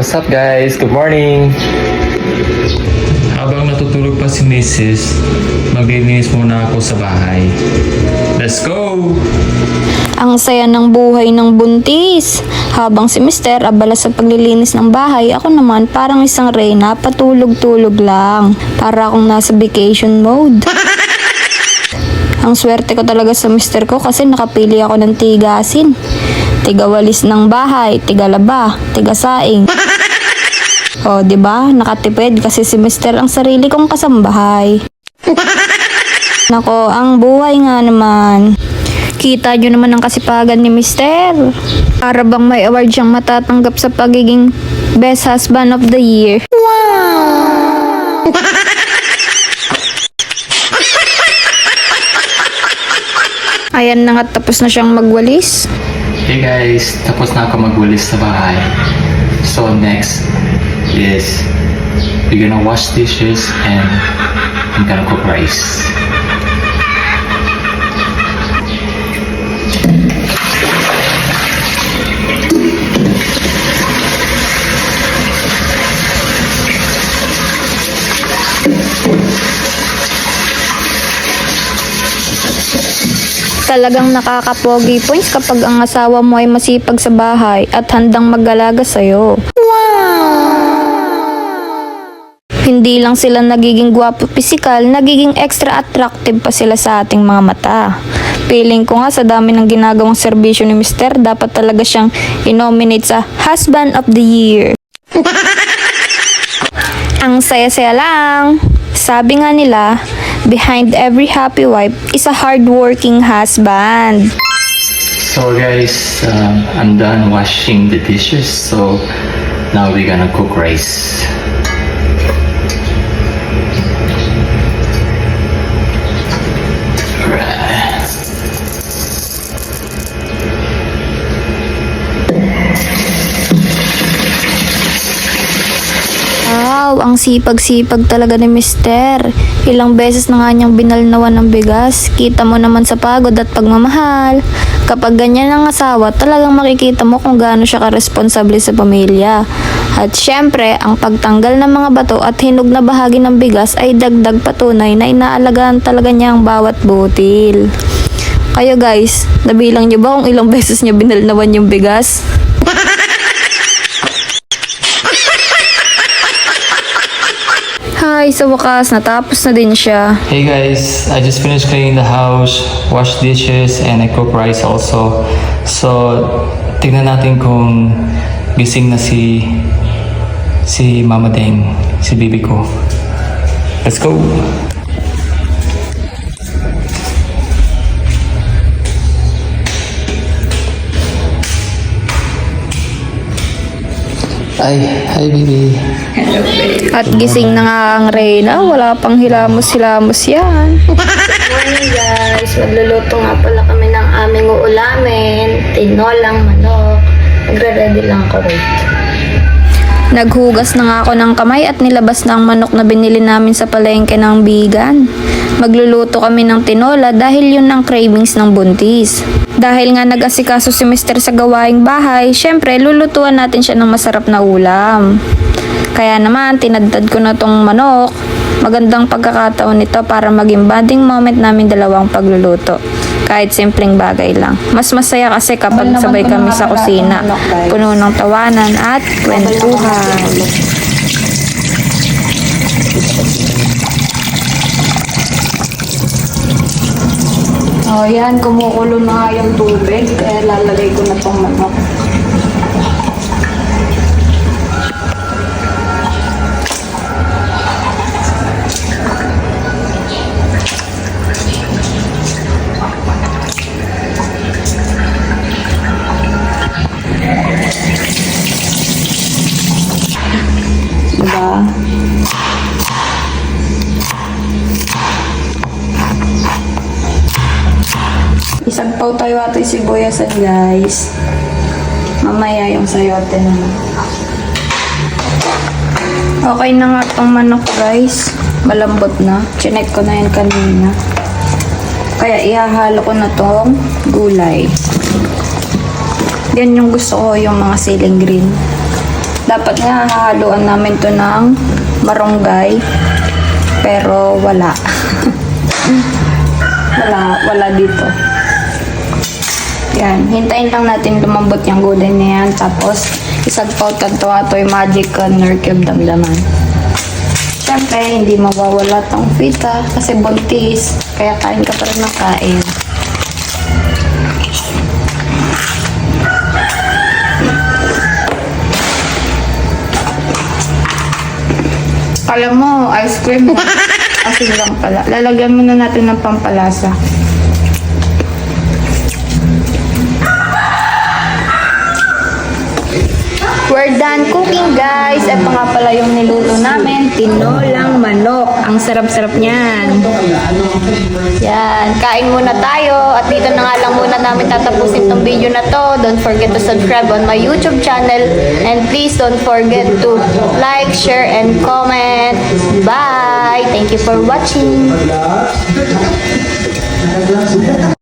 What's up guys? Good morning! Habang natutulog pa si Mrs., maglilinis muna ako sa bahay. Let's go! Ang saya ng buhay ng buntis. Habang si Mr. abala sa paglilinis ng bahay, ako naman parang isang reyna, patulog-tulog lang. Para akong nasa vacation mode. Ang swerte ko talaga sa Mr. ko kasi nakapili ako ng tigasin. Tigawalis ng bahay, tigalaba, tigasaing. O, di ba? Nakatipid kasi si Mr. ang sarili kong kasambahay. Nako, ang buhay nga naman. Kita nyo naman ang kasipagan ni Mr. Para bang may award siyang matatanggap sa pagiging Best Husband of the Year. Wow! Ayan na nga, tapos na siyang magwalis. Hey guys, tapos na ako magwalis sa bahay. So next is we're gonna wash dishes and I'm gonna cook rice. Talagang nakaka-pogi points kapag ang asawa mo ay masipag sa bahay at handang mag-alaga sa'yo. Hindi lang sila nagiging gwapo pisikal, nagiging extra attractive pa sila sa ating mga mata. Feeling ko nga sa dami ng ginagawang serbisyo ni Mr. dapat talaga siyang i-nominate sa Husband of the Year. Ang saya-saya lang. Sabi nga nila, behind every happy wife is a hard-working husband. So guys, I'm done washing the dishes. So now we're gonna cook rice. Wow, ang sipag-sipag talaga ni Mr. Ilang beses na nga niyang binalnawan ng bigas. Kita mo naman sa pagod at pagmamahal. Kapag ganyan ang asawa, talagang makikita mo kung gaano siya karesponsable sa pamilya. At syempre, ang pagtanggal ng mga bato at hinog na bahagi ng bigas ay dagdag patunay na inaalagaan talaga niya ang bawat butil. Kayo guys, nabilang niyo ba kung ilang beses niya binalnawan yung bigas? Hi, sa wakas, natapos na din siya. Hey guys, I just finished cleaning the house, washed dishes, and I cook rice also. So, tingnan natin kung gising na si Mama Deng, si bibi ko. Let's go! Hi baby. At gising na nga ang Reyna, wala pang hilamos-hilamos yan. Morning guys, magluluto nga pala kami ng aming uulamin, tinolang manok. Nagre-ready lang ako, wait. Naghugas na nga ako ng kamay at nilabas na ang manok na binili namin sa palengke ng Bigan. Magluluto kami ng tinola dahil yun ang cravings ng buntis. Dahil nga nag-asikaso si Mr. sa gawaing bahay, syempre lulutuan natin siya ng masarap na ulam. Kaya naman, tinadtad ko na tong manok. Magandang pagkakataon nito para maging bonding moment namin dalawang pagluluto. Kahit simpleng bagay lang. Mas masaya kasi kapag sabay kami sa kusina. Puno ng tawanan at kwentuhan. Oh, yan. Kumukulo na nga yung tubig. Kaya lalagay ko na tong manok. Diba? Isagpaw tayo ato yung sibuyasan guys. Mamaya yung sayote naman. Okay na nga itong manok guys. Malambot na. Chinek ko na yan kanina. Kaya ihahalo ko na tong gulay. Yan yung gusto ko, yung mga siling green. Dapat nga hahaluan namin to ng marunggay. Pero wala. wala dito. Yan, hintayin lang natin lumambot yung gulay na yan. Tapos, isagpautan to ato'y magic corner cube damdaman. Siyempre, hindi mawawala tong fita kasi buntis. Kaya kain ka pa rin ng kain. Alam mo, ice cream. Asin lang pala. Lalagyan muna natin ng pampalasa. We're done cooking, guys. Ito nga pala yung niluto namin. Tinolang manok. Ang sarap-sarap niyan. Yan. Kain muna tayo. At dito na nga lang muna namin tatapusin tong video na to. Don't forget to subscribe on my YouTube channel. And please don't forget to like, share, and comment. Bye! Thank you for watching.